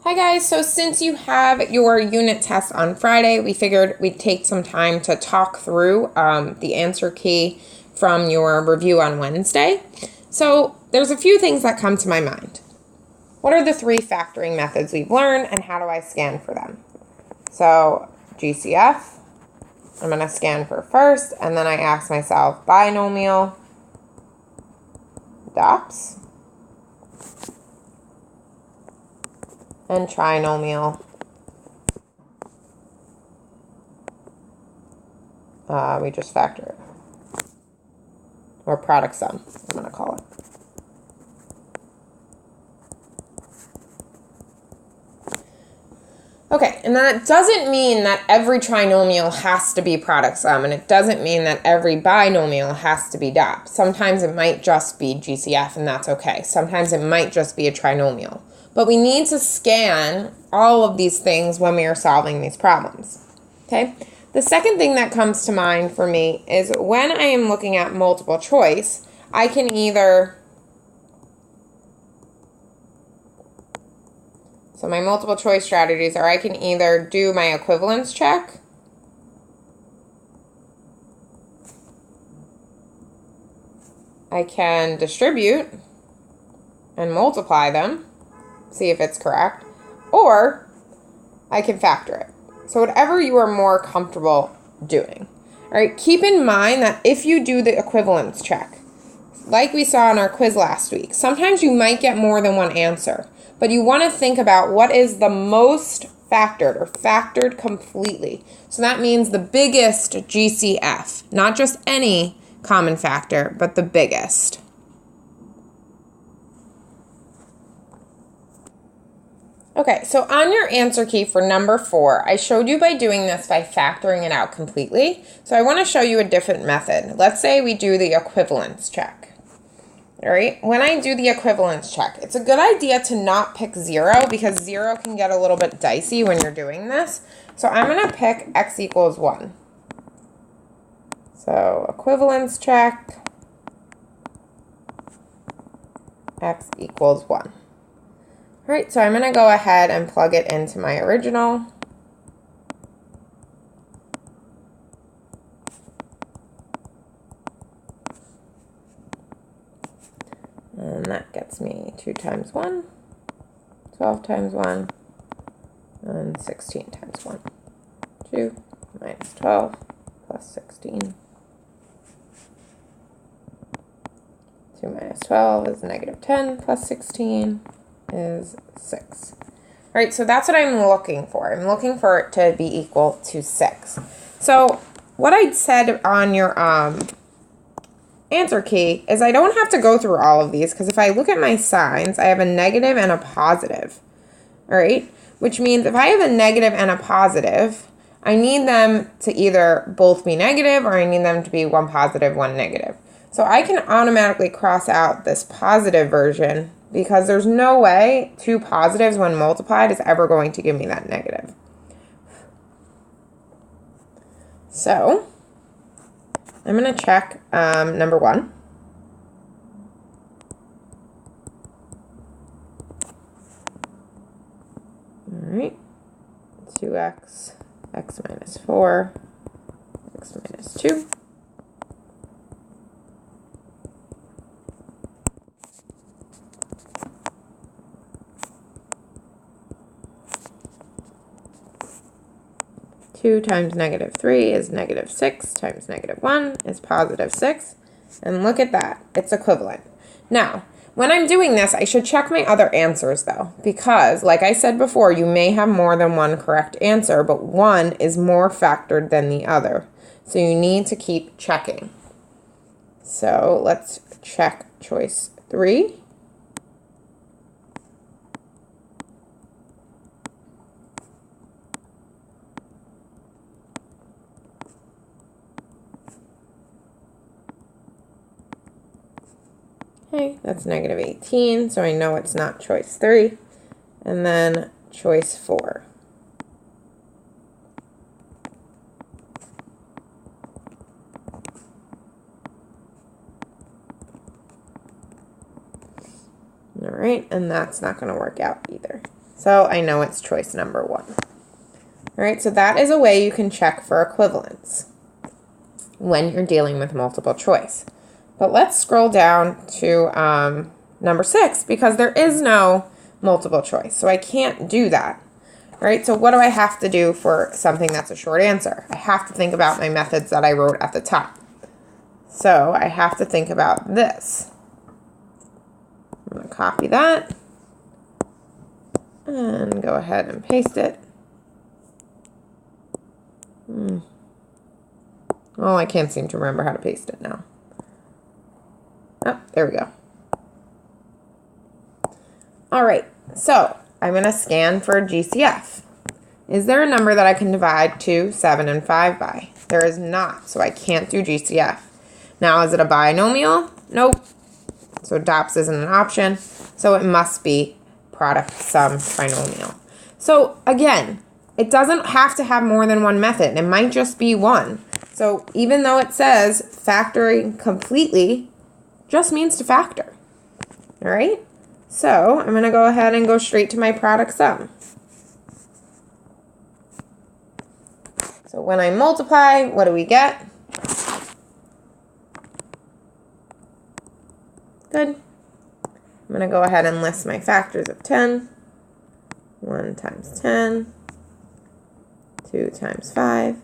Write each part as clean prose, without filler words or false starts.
Hi guys, so since you have your unit test on Friday, we figured we'd take some time to talk through the answer key from your review on Wednesday. So there's a few things that come to my mind. What are the three factoring methods we've learned and how do I scan for them? So GCF, I'm going to scan for first, and then I ask myself binomial, DOPS, and trinomial. We just factor it. Or product sum, I'm going to call it. Okay, and that doesn't mean that every trinomial has to be product sum, and it doesn't mean that every binomial has to be DOP. Sometimes it might just be GCF, and that's okay. Sometimes it might just be a trinomial. But we need to scan all of these things when we are solving these problems. Okay? The second thing that comes to mind for me is when I am looking at multiple choice, I can either... So my multiple choice strategies are I can either do my equivalence check, I can distribute and multiply them, see if it's correct, or I can factor it. So whatever you are more comfortable doing. All right, keep in mind that if you do the equivalence check, like we saw in our quiz last week, sometimes you might get more than one answer. But you want to think about what is the most factored or factored completely. So that means the biggest GCF, not just any common factor, but the biggest. Okay, so on your answer key for number 4, I showed you by doing this by factoring it out completely. So I want to show you a different method. Let's say we do the equivalence check. All right, when I do the equivalence check, it's a good idea to not pick 0 because 0 can get a little bit dicey when you're doing this. So I'm going to pick x equals 1. So equivalence check, x equals 1. All right, so I'm going to go ahead and plug it into my original. And that gets me 2 times 1, 12 times 1, and 16 times 1. 2 minus 12 plus 16. 2 minus 12 is negative 10 plus 16 is 6. All right, so that's what I'm looking for. I'm looking for it to be equal to 6. So what I said on your answer key is I don't have to go through all of these because if I look at my signs, I have a negative and a positive. All right, which means if I have a negative and a positive, I need them to either both be negative or I need them to be one positive, one negative. So I can automatically cross out this positive version because there's no way 2 positives when multiplied is ever going to give me that negative. So I'm going to check number 1. All right, 2x, x minus 4, x minus 2. Two times negative 3 is negative 6 times negative 1 is positive 6. And look at that, it's equivalent. Now, when I'm doing this, I should check my other answers though, because like I said before, you may have more than one correct answer, but one is more factored than the other. So you need to keep checking. So let's check choice 3. Okay, that's negative 18, so I know it's not choice 3. And then choice 4. All right, and that's not going to work out either. So I know it's choice number 1. All right, so that is a way you can check for equivalence when you're dealing with multiple choice. But let's scroll down to number 6 because there is no multiple choice. So I can't do that. All right, so what do I have to do for something that's a short answer? I have to think about my methods that I wrote at the top. So I have to think about this. I'm going to copy that and go ahead and paste it. Oh, I can't seem to remember how to paste it now. Oh, there we go. All right, so I'm going to scan for GCF. Is there a number that I can divide 2, 7, and 5 by? There is not, so I can't do GCF. Now, is it a binomial? Nope. So DOPS isn't an option, so it must be product sum trinomial. So again, it doesn't have to have more than one method. It might just be one. So even though it says factoring completely, just means to factor. All right? So I'm going to go ahead and go straight to my product sum. So when I multiply, what do we get? Good. I'm going to go ahead and list my factors of 10. 1 times 10. 2 times 5.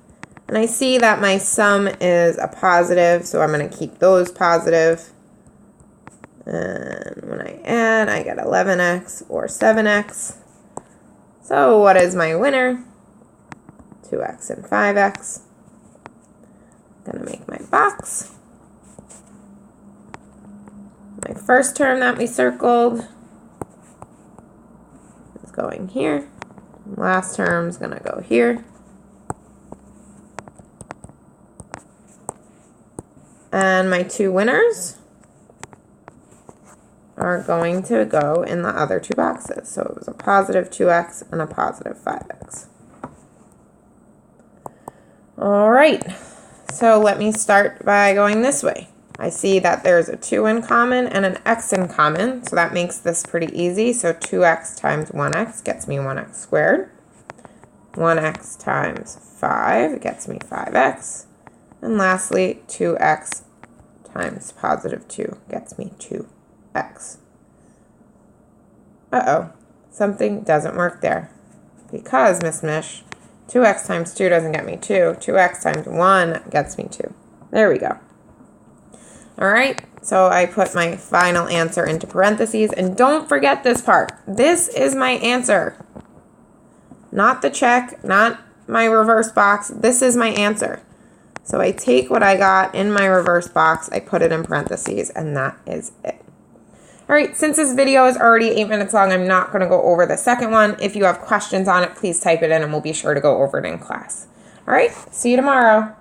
And I see that my sum is a positive, so I'm going to keep those positive. And when I add, I get 11x or 7x. So what is my winner? 2x and 5x. I'm going to make my box. My first term that we circled is going here. Last term is going to go here. And my 2 winners are going to go in the other 2 boxes. So it was a positive 2x and a positive 5x. All right, so let me start by going this way. I see that there's a 2 in common and an x in common, so that makes this pretty easy. So 2x times 1x gets me 1x squared. 1x times 5 gets me 5x. And lastly, 2x times positive 2 gets me 2x. Uh-oh, something doesn't work there. Because, Miss Mish, 2x times 2 doesn't get me 2. 2x times 1 gets me 2. There we go. All right, so I put my final answer into parentheses. And don't forget this part. This is my answer. Not the check, not my reverse box. This is my answer. So I take what I got in my reverse box, I put it in parentheses, and that is it. All right, since this video is already 8 minutes long, I'm not going to go over the second one. If you have questions on it, please type it in, and we'll be sure to go over it in class. All right, see you tomorrow.